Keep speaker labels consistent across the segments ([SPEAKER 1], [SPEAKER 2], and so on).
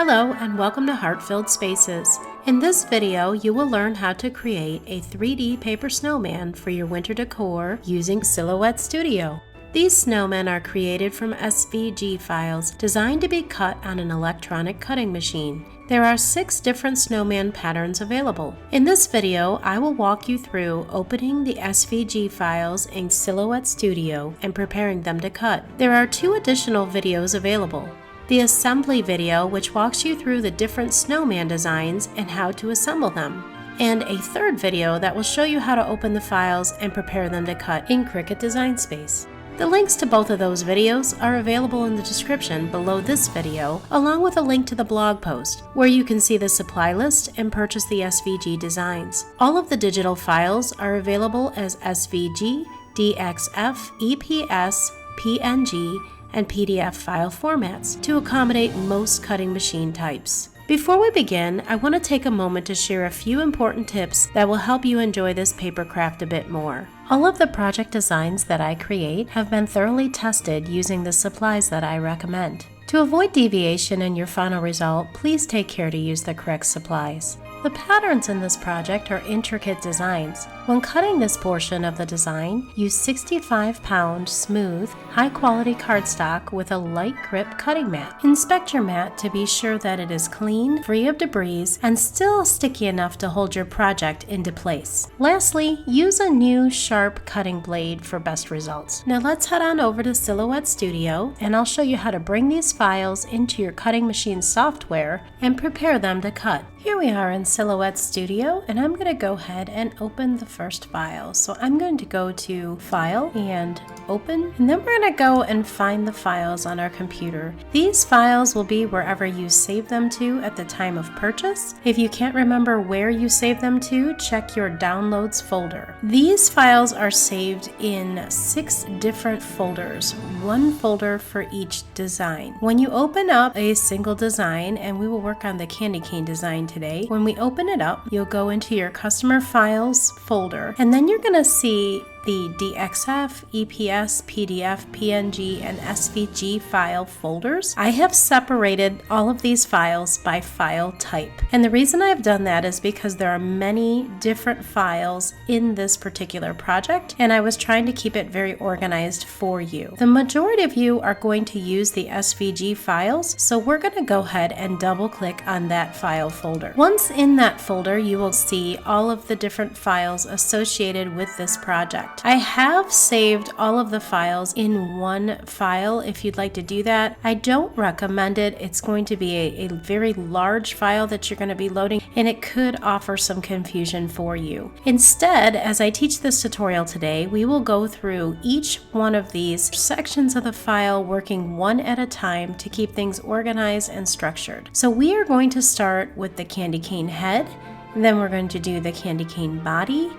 [SPEAKER 1] Hello and welcome to Heart-Filled Spaces. In this video, you will learn how to create a 3D paper snowman for your winter decor using Silhouette Studio. These snowmen are created from SVG files designed to be cut on an electronic cutting machine. There are 6 different snowman patterns available. In this video, I will walk you through opening the SVG files in Silhouette Studio and preparing them to cut. There are 2 additional videos available. The assembly video, which walks you through the different snowman designs and how to assemble them, and a 3rd video that will show you how to open the files and prepare them to cut in Cricut Design Space. The links to both of those videos are available in the description below this video, along with a link to the blog post, where you can see the supply list and purchase the SVG designs. All of the digital files are available as SVG, DXF, EPS, PNG, and PDF file formats to accommodate most cutting machine types. Before we begin, I want to take a moment to share a few important tips that will help you enjoy this paper craft a bit more. All of the project designs that I create have been thoroughly tested using the supplies that I recommend. To avoid deviation in your final result, please take care to use the correct supplies. The patterns in this project are intricate designs. When cutting this portion of the design, use 65-pound smooth, high-quality cardstock with a light grip cutting mat. Inspect your mat to be sure that it is clean, free of debris, and still sticky enough to hold your project into place. Lastly, use a new sharp cutting blade for best results. Now let's head on over to Silhouette Studio, and I'll show you how to bring these files into your cutting machine software and prepare them to cut. Here we are in Silhouette Studio, and I'm going to go ahead and open the first file. So I'm going to go to File and Open, and then we're going to go and find the files on our computer. These files will be wherever you save them to at the time of purchase. If you can't remember where you saved them to, check your Downloads folder. These files are saved in 6 different folders, 1 folder for each design. When you open up a single design, and we will work on the candy cane design today, when we open it up, you'll go into your customer files folder, and then you're going to see the DXF, EPS, PDF, PNG, and SVG file folders. I have separated all of these files by file type. And the reason I've done that is because there are many different files in this particular project, and I was trying to keep it very organized for you. The majority of you are going to use the SVG files, so we're going to go ahead and double click on that file folder. Once in that folder, you will see all of the different files associated with this project. I have saved all of the files in one file. If you'd like to do that, I don't recommend it. It's going to be a very large file that you're going to be loading, and it could offer some confusion for you. Instead, as I teach this tutorial today, we will go through each one of these sections of the file, working one at a time to keep things organized and structured. So we are going to start with the candy cane head, then we're going to do the candy cane body,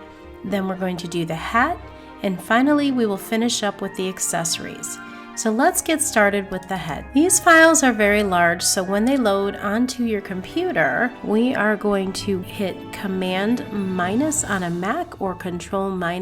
[SPEAKER 1] then we're going to do the hat, and finally we will finish up with the accessories. So let's get started with the head. These files are very large, so when they load onto your computer, we are going to hit Command- on a Mac or Control- on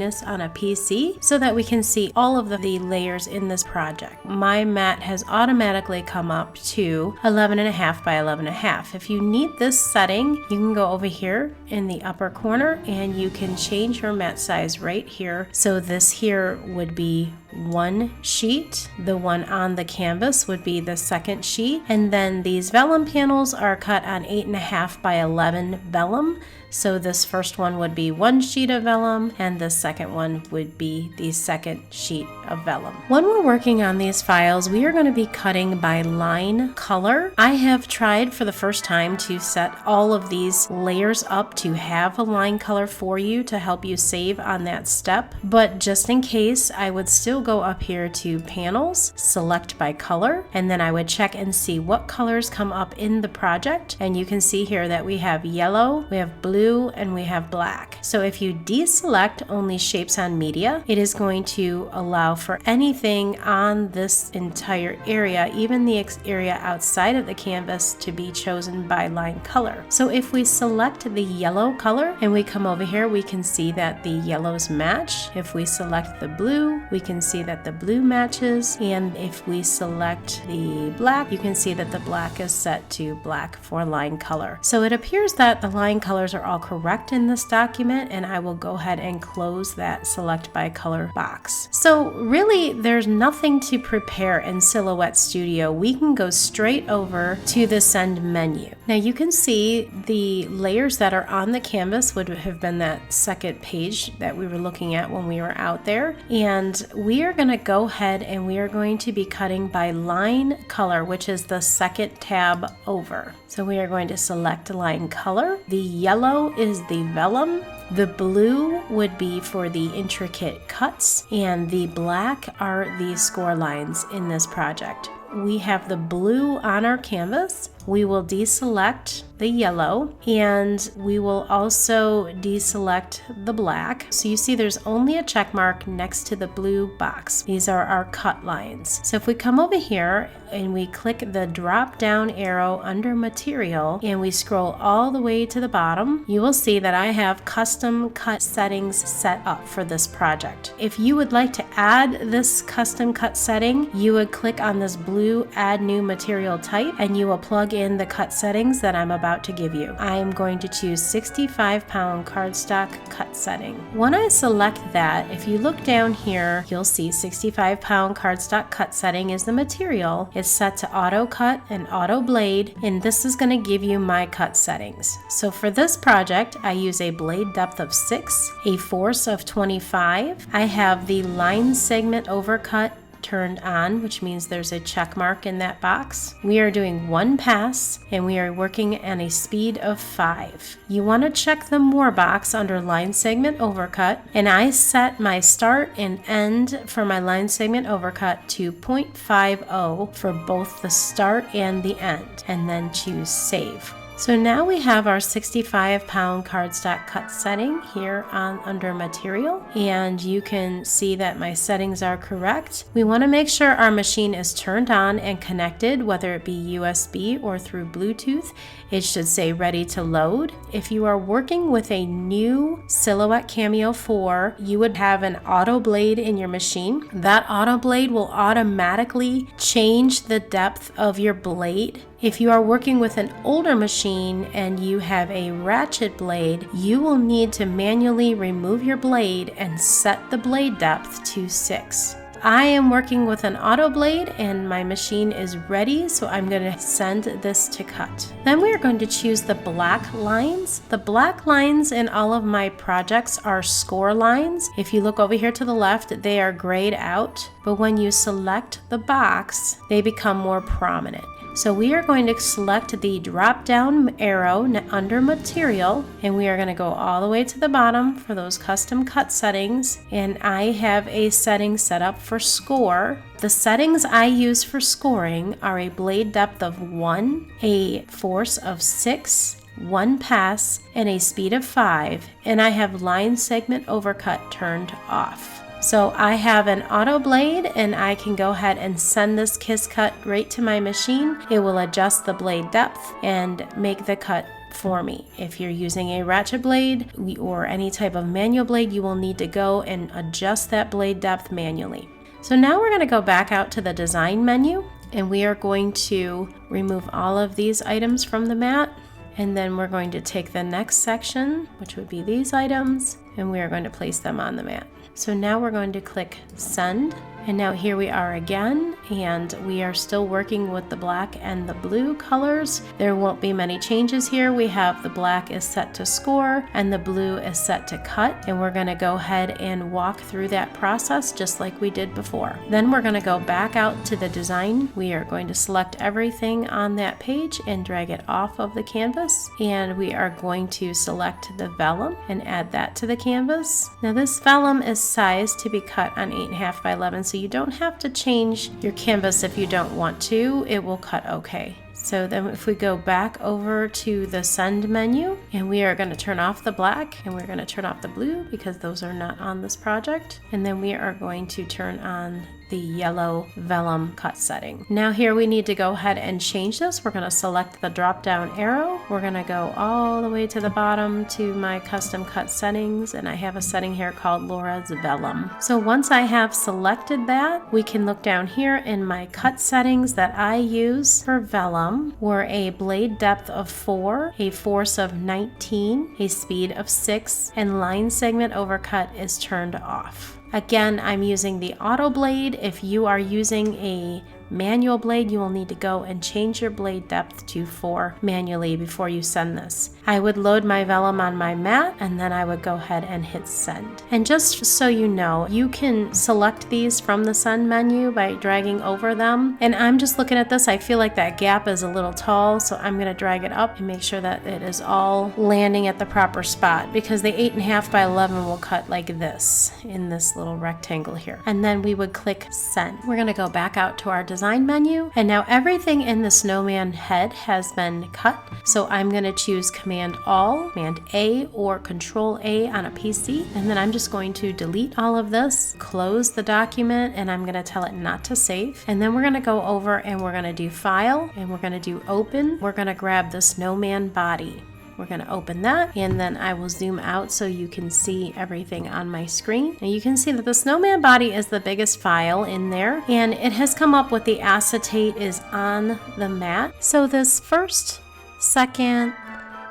[SPEAKER 1] a PC so that we can see all of the layers in this project. My mat has automatically come up to 11.5 by 11.5. If you need this setting, you can go over here in the upper corner and you can change your mat size right here. So this here would be 1 sheet. The one on the canvas would be the 2nd sheet, and then these vellum panels are cut on 8.5 by 11 vellum. So this first one would be 1 sheet of vellum, and the second one would be the 2nd sheet of vellum. When we're working on these files, we are going to be cutting by line color. I have tried for the first time to set all of these layers up to have a line color for you to help you save on that step, but just in case, I would still go up here to panels, select by color, and then I would check and see what colors come up in the project. And you can see here that we have yellow, we have blue, and we have black. So if you deselect only shapes on media, it is going to allow for anything on this entire area, even the area outside of the canvas, to be chosen by line color. So if we select the yellow color and we come over here, we can see that the yellows match. If we select the blue, we can see that the blue matches, and if we select the black, you can see that the black is set to black for line color. So it appears that the line colors are all correct in this document, and I will go ahead and close that select by color box. So really, there's nothing to prepare in Silhouette Studio. We can go straight over to the send menu. Now you can see the layers that are on the canvas would have been that second page that we were looking at when we were out there, and we are going to go ahead and we are going to be cutting by line color, which is the second tab over. So we are going to select line color. The yellow is the vellum. The blue would be for the intricate cuts, and the black are the score lines in this project. We have the blue on our canvas. We will deselect the yellow, and we will also deselect the black. So you see there's only a check mark next to the blue box. These are our cut lines. So if we come over here and we click the drop down arrow under material and we scroll all the way to the bottom, you will see that I have custom cut settings set up for this project. If you would like to add this custom cut setting, you would click on this blue add new material type and you will plug in the cut settings that I'm about to give you. I am going to choose 65-pound cardstock cut setting. When I select that, if you look down here, you'll see 65-pound cardstock cut setting is the material. It's set to auto cut and auto blade, and this is going to give you my cut settings. So for this project, I use a blade depth of 6, a force of 25. I have the line segment overcut turned on, which means there's a check mark in that box. We are doing 1 pass and we are working at a speed of 5. You want to check the more box under line segment overcut, and I set my start and end for my line segment overcut to 0.50 for both the start and the end, and then choose save. So now we have our 65-pound cardstock cut setting here under material, and you can see that my settings are correct. We want to make sure our machine is turned on and connected, whether it be USB or through Bluetooth. It should say ready to load. If you are working with a new Silhouette Cameo 4, you would have an auto blade in your machine. That auto blade will automatically change the depth of your blade. If you are working with an older machine and you have a ratchet blade, you will need to manually remove your blade and set the blade depth to 6. I am working with an auto blade and my machine is ready, so I'm going to send this to cut. Then we are going to choose the black lines. The black lines in all of my projects are score lines. If you look over here to the left, they are grayed out, but when you select the box, they become more prominent. So we are going to select the drop down arrow under material, and we are going to go all the way to the bottom for those custom cut settings, and I have a setting set up for score. The settings I use for scoring are a blade depth of 1, a force of 6, 1 pass, and a speed of 5, and I have line segment overcut turned off. So I have an auto blade and I can go ahead and send this kiss cut right to my machine. It will adjust the blade depth and make the cut for me. If you're using a ratchet blade or any type of manual blade, you will need to go and adjust that blade depth manually. So now we're going to go back out to the design menu, and we are going to remove all of these items from the mat. And then we're going to take the next section, which would be these items, and we are going to place them on the mat. So now we're going to click send, and now here we are again, and we are still working with the black and the blue colors. There won't be many changes here. We have the black is set to score and the blue is set to cut, and we're going to go ahead and walk through that process just like we did before. Then we're going to go back out to the design. We are going to select everything on that page and drag it off of the canvas, and we are going to select the vellum and add that to the canvas. Now this vellum is sized to be cut on 8.5 by 11, so you don't have to change your canvas if you don't want to. It will cut okay. So then if we go back over to the send menu, and we are going to turn off the black and we're going to turn off the blue because those are not on this project. And then we are going to turn on the yellow vellum cut setting. Now here we need to go ahead and change this. We're going to select the drop down arrow. We're going to go all the way to the bottom to my custom cut settings, and I have a setting here called Laura's Vellum. So once I have selected that, we can look down here in my cut settings that I use for vellum were a blade depth of 4, a force of 19, a speed of 6, and line segment overcut is turned off. Again, I'm using the auto blade. If you are using a manual blade, you will need to go and change your blade depth to 4 manually before you send this. I would load my vellum on my mat, and then I would go ahead and hit send. And just so you know, you can select these from the send menu by dragging over them. And I'm just looking at this, I feel like that gap is a little tall, so I'm going to drag it up and make sure that it is all landing at the proper spot, because the 8.5 by 11 will cut like this in this little rectangle here. And then we would click send. We're going to go back out to our design menu, and now everything in the snowman head has been cut. So I'm going to choose Command All, Command A, or Control A on a PC, and then I'm just going to delete all of this, close the document, and I'm going to tell it not to save. And then we're going to go over and we're going to do File, and we're going to do Open. We're going to grab the snowman body. We're going to open that, and then I will zoom out so you can see everything on my screen. And you can see that the snowman body is the biggest file in there, and it has come up with the acetate is on the mat. So this first, second,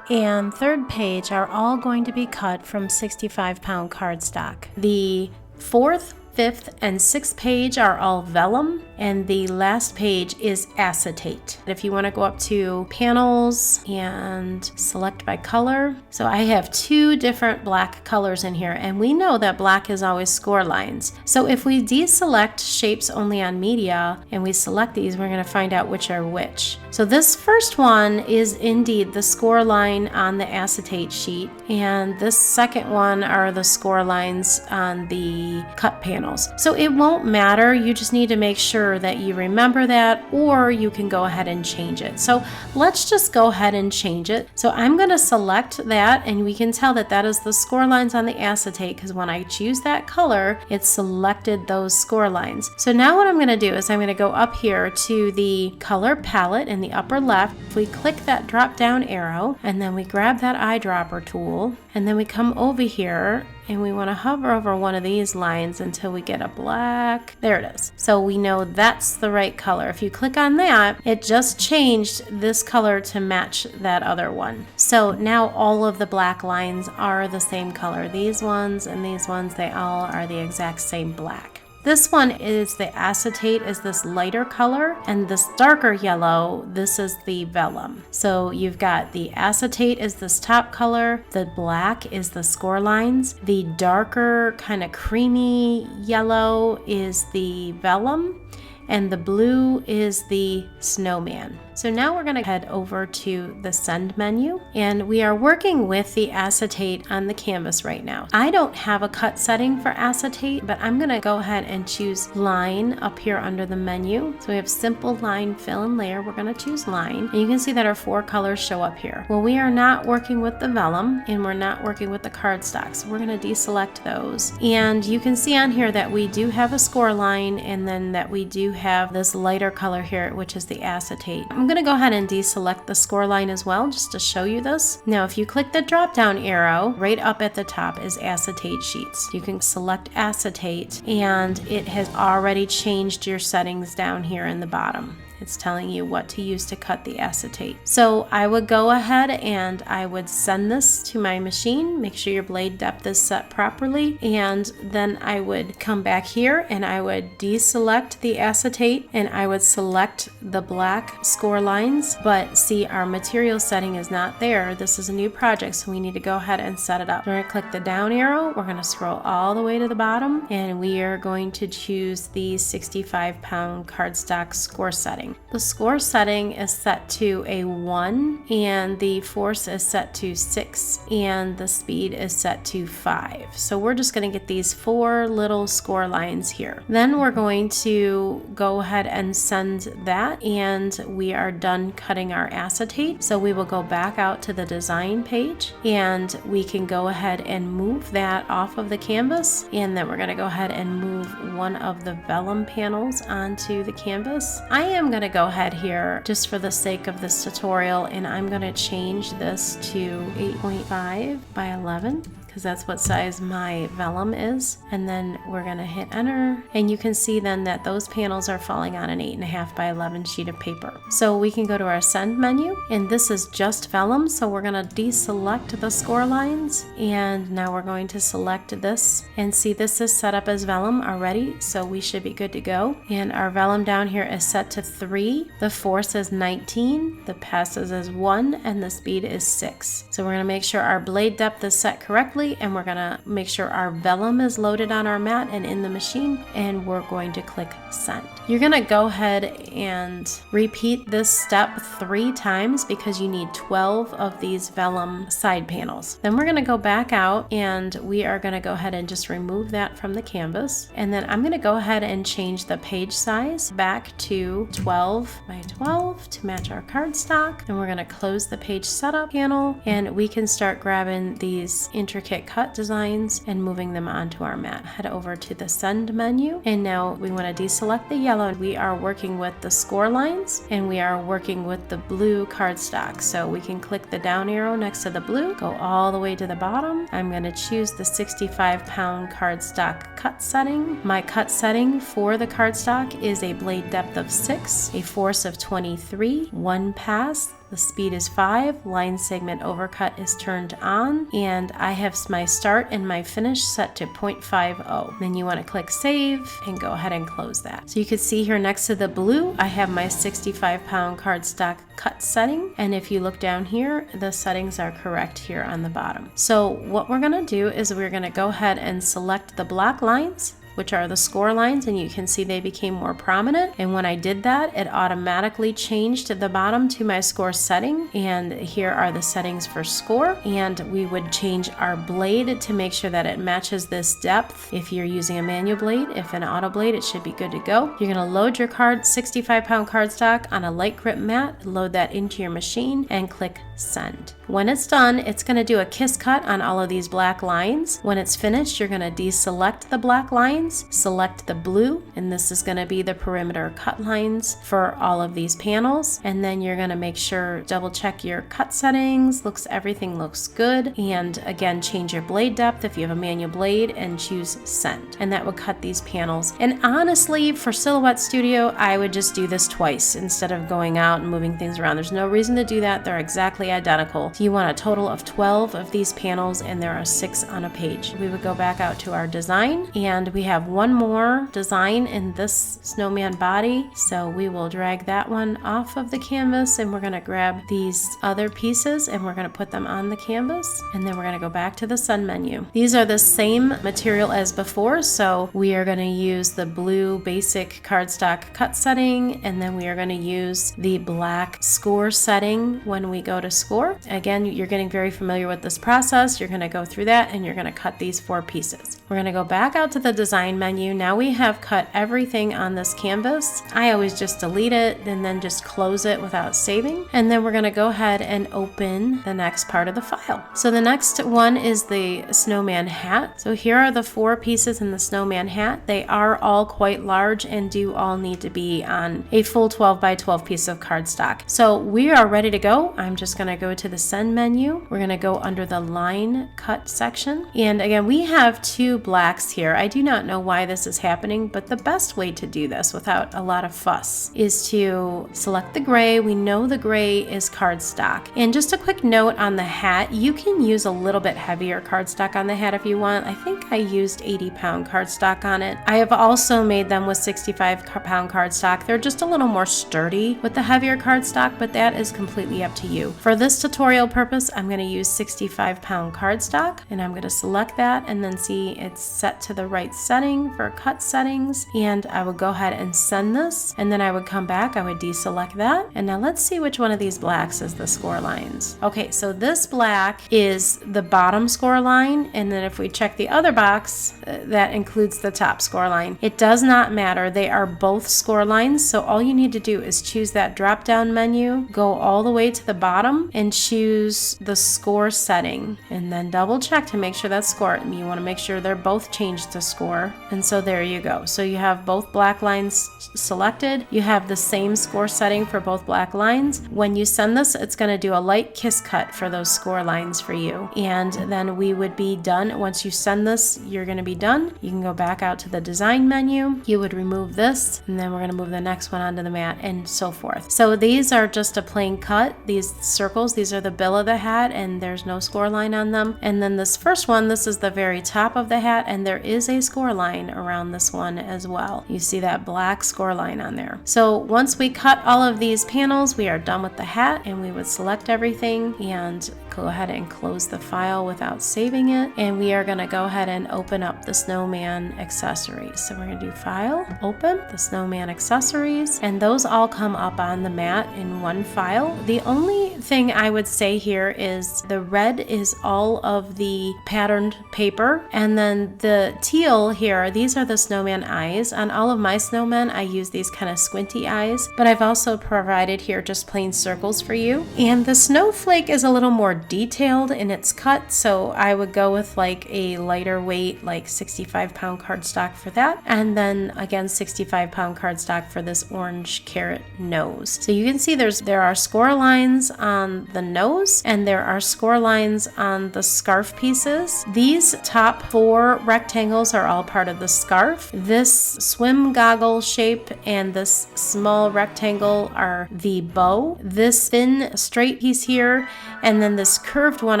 [SPEAKER 1] and third page are all going to be cut from 65-pound cardstock. The fourth, fifth, and sixth page are all vellum, and the last page is acetate. If you want to go up to panels and select by color, so I have 2 different black colors in here, and we know that black is always score lines. So if we deselect shapes only on media and we select these, we're going to find out which are which. So this first one is indeed the score line on the acetate sheet, and this second one are the score lines on the cut panels. So it won't matter, you just need to make sure that you remember that, or you can go ahead and change it. So let's just go ahead and change it. So I'm going to select that, and we can tell that that is the score lines on the acetate, because when I choose that color, it selected those score lines. So now what I'm going to do is I'm going to go up here to the color palette in the upper left. If we click that drop down arrow, and then we grab that eyedropper tool, and then we come over here and we want to hover over one of these lines until we get a black. There it is. So we know that's the right color. If you click on that, it just changed this color to match that other one. So now all of the black lines are the same color. These ones and these ones, they all are the exact same black. This one is the acetate, is this lighter color, and this darker yellow, this is the vellum. So you've got the acetate is this top color, the black is the score lines, the darker kind of creamy yellow is the vellum, and the blue is the snowman. So now we're going to head over to the send menu, and we are working with the acetate on the canvas right now. I don't have a cut setting for acetate, but I'm going to go ahead and choose line up here under the menu. So we have simple line, fill, and layer. We're going to choose line, and you can see that our 4 colors show up here. Well, we are not working with the vellum, and we're not working with the cardstock, so we're going to deselect those. And you can see on here that we do have a score line, and then that we do have this lighter color here, which is the acetate. I'm going to go ahead and deselect the score line as well, just to show you this. Now, if you click the drop down arrow, right up at the top is acetate sheets. You can select acetate, and it has already changed your settings down here in the bottom. It's telling you what to use to cut the acetate. So I would go ahead and I would send this to my machine, make sure your blade depth is set properly, and then I would come back here and I would deselect the acetate and I would select the black score lines, but see, our material setting is not there. This is a new project, so we need to go ahead and set it up. We're going to click the down arrow, we're going to scroll all the way to the bottom, and we are going to choose the 65-pound cardstock score setting. setting. The score setting is set to a 1, and the force is set to 6, and the speed is set to 5. So we're just going to get these 4 little score lines here. Then we're going to go ahead and send that, and we are done cutting our acetate. So we will go back out to the design page, and we can go ahead and move that off of the canvas, and then we're going to go ahead and move one of the vellum panels onto the canvas. I am going to go ahead here just for the sake of this tutorial, and I'm going to change this to 8.5 by 11. Because that's what size my vellum is. And then we're going to hit enter, and you can see then that those panels are falling on an 8.5 by 11 sheet of paper. So we can go to our send menu, and this is just vellum, so we're going to deselect the score lines, and now we're going to select this, and see this is set up as vellum already, so we should be good to go. And our vellum down here is set to 3, the force is 19, the passes is 1, and the speed is 6. So we're going to make sure our blade depth is set correctly, and we're gonna make sure our vellum is loaded on our mat and in the machine, and we're going to click send. You're gonna go ahead and repeat this step 3 times because you need 12 of these vellum side panels. Then we're gonna go back out, and we are gonna go ahead and just remove that from the canvas, and then I'm gonna go ahead and change the page size back to 12 by 12 to match our cardstock. And we're gonna close the page setup panel, and we can start grabbing these intricate cut designs and moving them onto our mat. Head over to the send menu, and now we want to deselect the yellow. We are working with the score lines, and we are working with the blue cardstock. So we can click the down arrow next to the blue, go all the way to the bottom. I'm going to choose the 65-pound cardstock cut setting. My cut setting for the cardstock is a blade depth of 6, a force of 23, 1 pass. The speed is 5, line segment overcut is turned on, and I have my start and my finish set to 0.50. Then you want to click save and go ahead and close that. So you can see here next to the blue, I have my 65-pound cardstock cut setting, and if you look down here, the settings are correct here on the bottom. So what we're going to do is we're going to go ahead and select the black lines, which are the score lines, and you can see they became more prominent. And when I did that, it automatically changed the bottom to my score setting, and here are the settings for score. And we would change our blade to make sure that it matches this depth. If you're using a manual blade, if an auto blade, it should be good to go. You're gonna load your 65-pound cardstock on a light grip mat, load that into your machine, and click send. When it's done, it's going to do a kiss cut on all of these black lines. When it's finished, you're going to deselect the black lines, select the blue, and this is going to be the perimeter cut lines for all of these panels. And then you're going to make sure, double check your cut settings, everything looks good. And again, change your blade depth if you have a manual blade, and choose send. And that will cut these panels. And honestly, for Silhouette Studio, I would just do this twice instead of going out and moving things around. There's no reason to do that. They're exactly identical. You want a total of 12 of these panels, and there are 6 on a page. We would go back out to our design, and we have one more design in this snowman body. So we will drag that one off of the canvas, and we're going to grab these other pieces, and we're going to put them on the canvas, and then we're going to go back to the send menu. These are the same material as before, so we are going to use the blue basic cardstock cut setting, and then we are going to use the black score setting when we go to score. Again, you're getting very familiar with this process. You're going to go through that, and you're going to cut these 4 pieces. We're going to go back out to the design menu. Now we have cut everything on this canvas. I always just delete it and then just close it without saving. And then we're going to go ahead and open the next part of the file. So the next one is the snowman hat. So here are the 4 pieces in the snowman hat. They are all quite large and do all need to be on a full 12 by 12 piece of cardstock. So we are ready to go. I'm just going to go to the send menu. We're going to go under the line cut section. And again, we have 2 blacks here. I do not know why this is happening, but the best way to do this without a lot of fuss is to select the gray. We know the gray is cardstock. And just a quick note on the hat, you can use a little bit heavier cardstock on the hat if you want. I think I used 80-pound cardstock on it. I have also made them with 65-pound cardstock. They're just a little more sturdy with the heavier cardstock, but that is completely up to you. For this tutorial purpose, I'm going to use 65-pound cardstock, and I'm going to select that and then see it's set to the right setting. setting for cut settings, and I would go ahead and send this, and then I would come back, I would deselect that, and now let's see which one of these blacks is the score lines. Okay, so this black is the bottom score line, and then if we check the other box, that includes the top score line. It does not matter, they are both score lines, so all you need to do is choose that drop down menu, go all the way to the bottom, and choose the score setting, and then double check to make sure that's score. You want to make sure they're both changed to score, and so there you go. So you have both black lines selected, you have the same score setting for both black lines. When you send this, it's going to do a light kiss cut for those score lines for you, and then we would be done. Once you send this, you're going to be done. You can go back out to the design menu, you would remove this, and then we're going to move the next one onto the mat, and so forth. So these are just a plain cut. These circles, these are the bill of the hat, and there's no score line on them. And then this first one, this is the very top of the hat, and there is a score line around this one as well. You see that black score line on there. So once we cut all of these panels, we are done with the hat, and we would select everything and go ahead and close the file without saving it, and we are going to go ahead and open up the snowman accessories. So we're going to do File, Open, the snowman accessories, and those all come up on the mat in one file. The only thing I would say here is the red is all of the patterned paper, and then the teal here, these are the snowman eyes. On all of my snowmen, I use these kind of squinty eyes, but I've also provided here just plain circles for you. And the snowflake is a little more detailed in its cut, so I would go with like a lighter weight, like 65-pound cardstock for that, and then again 65-pound cardstock for this orange carrot nose. So you can see there are score lines on the nose, and there are score lines on the scarf pieces. These top 4 rectangles are all part of the scarf. This swim goggle shape and this small rectangle are the bow. This thin straight piece here and then this curved one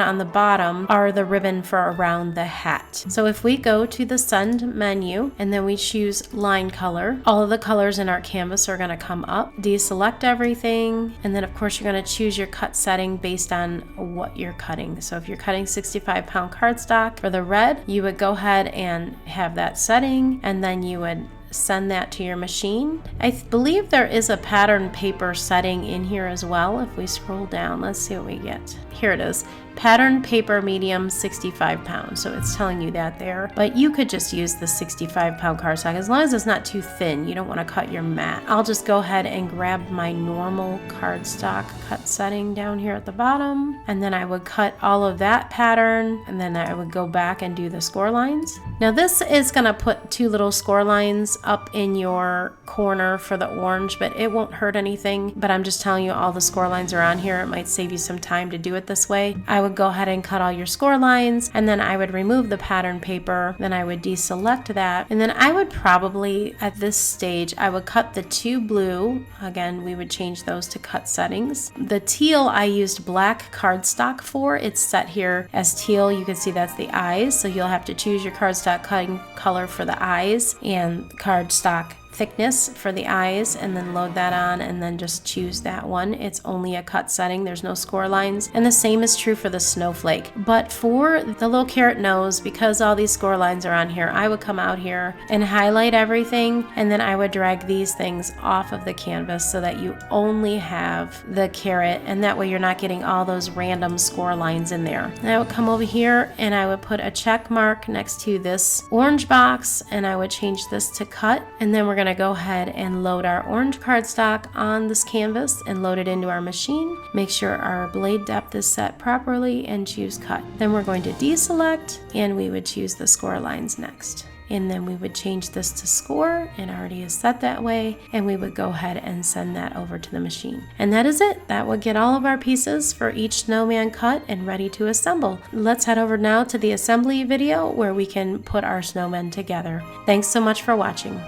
[SPEAKER 1] on the bottom are the ribbon for around the hat. So if we go to the send menu and then we choose line color, all of the colors in our canvas are going to come up. Deselect everything, and then of course you're going to choose your cut setting based on what you're cutting. So if you're cutting 65-pound cardstock for the red, you would go ahead and have that setting, and then you would send that to your machine. I believe there is a pattern paper setting in here as well. If we scroll down, let's see what we get. Here it is. Pattern paper medium 65 pounds. So it's telling you that there, but you could just use the 65-pound cardstock as long as it's not too thin. You don't want to cut your mat. I'll just go ahead and grab my normal cardstock cut setting down here at the bottom, and then I would cut all of that pattern, and then I would go back and do the score lines. Now this is going to put 2 little score lines up in your corner for the orange, but it won't hurt anything. But I'm just telling you all the score lines are on here. It might save you some time to do it this way. I would go ahead and cut all your score lines, and then I would remove the pattern paper, then I would deselect that, and then I would probably at this stage I would cut the 2 blue. Again, we would change those to cut settings. The teal I used black cardstock for. It's set here as teal. You can see that's the eyes, so you'll have to choose your cardstock cutting color for the eyes and cardstock thickness for the eyes, and then load that on and then just choose that one. It's only a cut setting, there's no score lines, and the same is true for the snowflake. But for the little carrot nose, because all these score lines are on here, I would come out here and highlight everything, and then I would drag these things off of the canvas so that you only have the carrot, and that way you're not getting all those random score lines in there. And I would come over here and I would put a check mark next to this orange box, and I would change this to cut, and then we're going to go ahead and load our orange cardstock on this canvas and load it into our machine. Make sure our blade depth is set properly and choose cut. Then we're going to deselect, and we would choose the score lines next. And then we would change this to score, and already is set that way, and we would go ahead and send that over to the machine. And that is it. That would get all of our pieces for each snowman cut and ready to assemble. Let's head over now to the assembly video where we can put our snowmen together. Thanks so much for watching.